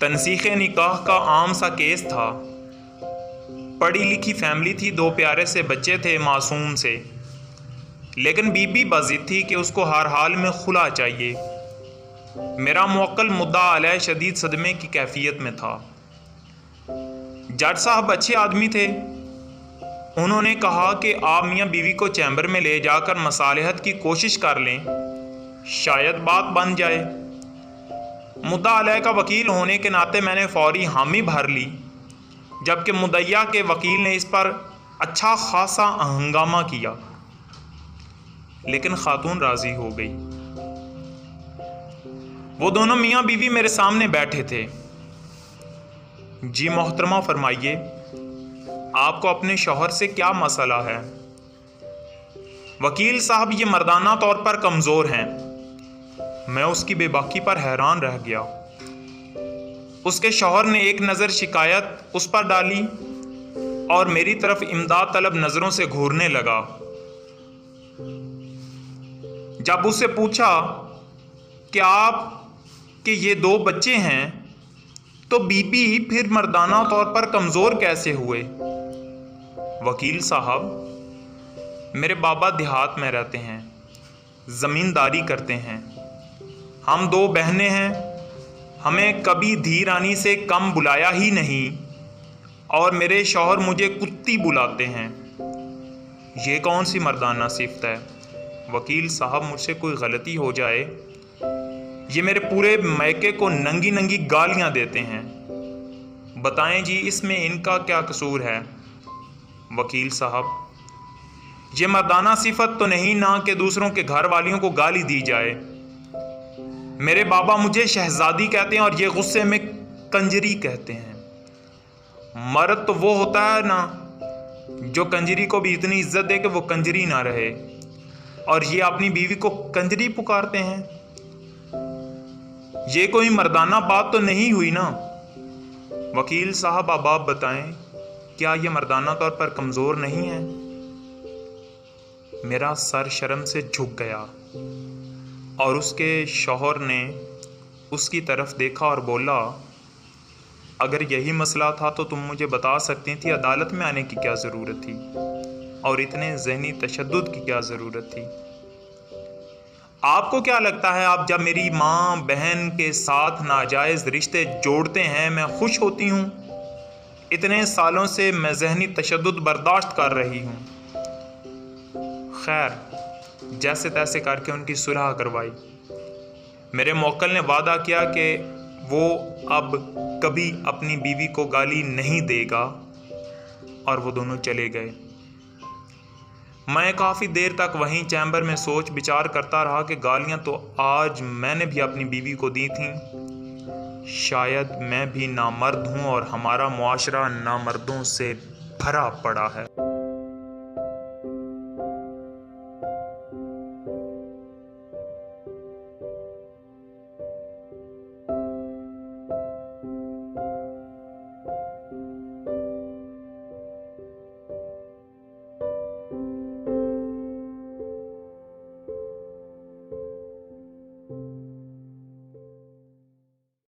तनसीख निकाह का आम सा केस था। पढ़ी लिखी फैमिली थी, 2 प्यारे से बच्चे थे मासूम से, लेकिन बीबी बज़िद थी कि उसको हर हाल में खुला चाहिए। मेरा मुवक्किल मुद्दा अलैह शदीद सदमे की कैफियत में था। जज साहब अच्छे आदमी थे। उन्होंने कहा कि आप मियाँ बीवी को चैम्बर में ले जाकर मसालहत की कोशिश कर लें, शायद बात बन जाए। मुद्दा अलैह का वकील होने के नाते मैंने फौरी हामी भर ली, जबकि मुद्दइया के वकील ने इस पर अच्छा खासा हंगामा किया, लेकिन खातून राजी हो गई। वो दोनों मियाँ बीवी मेरे सामने बैठे थे। जी मोहतरमा, फरमाइए, आपको अपने शौहर से क्या मसला है? वकील साहब ये मर्दाना तौर पर कमज़ोर हैं। मैं उसकी बेबाकी पर हैरान रह गया। उसके शौहर ने एक नज़र शिकायत उस पर डाली और मेरी तरफ इमदाद तलब नज़रों से घूरने लगा। जब उससे पूछा कि आप के ये 2 बच्चे हैं, तो बीबी फिर मर्दाना तौर पर कमज़ोर कैसे हुए? वकील साहब, मेरे बाबा देहात में रहते हैं, ज़मींदारी करते हैं। हम 2 बहनें हैं। हमें कभी धी रानी से कम बुलाया ही नहीं, और मेरे शौहर मुझे कुत्ती बुलाते हैं। ये कौन सी मर्दाना सिफ़त है? वकील साहब, मुझसे कोई गलती हो जाए, ये मेरे पूरे मैके को नंगी नंगी गालियां देते हैं। बताएं जी, इसमें इनका क्या कसूर है? वकील साहब, ये मर्दाना सिफत तो नहीं ना कि दूसरों के घर वालियों को गाली दी जाए। मेरे बाबा मुझे शहजादी कहते हैं और ये गुस्से में कंजरी कहते हैं। मर्द तो वो होता है ना जो कंजरी को भी इतनी इज्जत दे कि वो कंजरी ना रहे, और ये अपनी बीवी को कंजरी पुकारते हैं। ये कोई मर्दाना बात तो नहीं हुई ना? वकील साहब, अब आप बताएं, क्या ये मर्दाना तौर पर कमज़ोर नहीं है? मेरा सर शर्म से झुक गया और उसके शौहर ने उसकी तरफ देखा और बोला, अगर यही मसला था तो तुम मुझे बता सकती थी। अदालत में आने की क्या ज़रूरत थी, और इतने ज़हनी तशद्दुद की क्या ज़रूरत थी? आपको क्या लगता है, आप जब मेरी माँ बहन के साथ नाजायज़ रिश्ते जोड़ते हैं, मैं खुश होती हूँ? इतने सालों से मैं ज़हनी तशद्दुद बर्दाश्त कर रही हूँ। खैर, जैसे तैसे करके उनकी सुलह करवाई। मेरे मुवक्किल ने वादा किया कि वो अब कभी अपनी बीवी को गाली नहीं देगा, और वो दोनों चले गए। मैं काफ़ी देर तक वहीं चैम्बर में सोच विचार करता रहा कि गालियां तो आज मैंने भी अपनी बीवी को दी थीं। शायद मैं भी नामर्द हूँ और हमारा मुआशरा नामर्दों से भरा पड़ा है।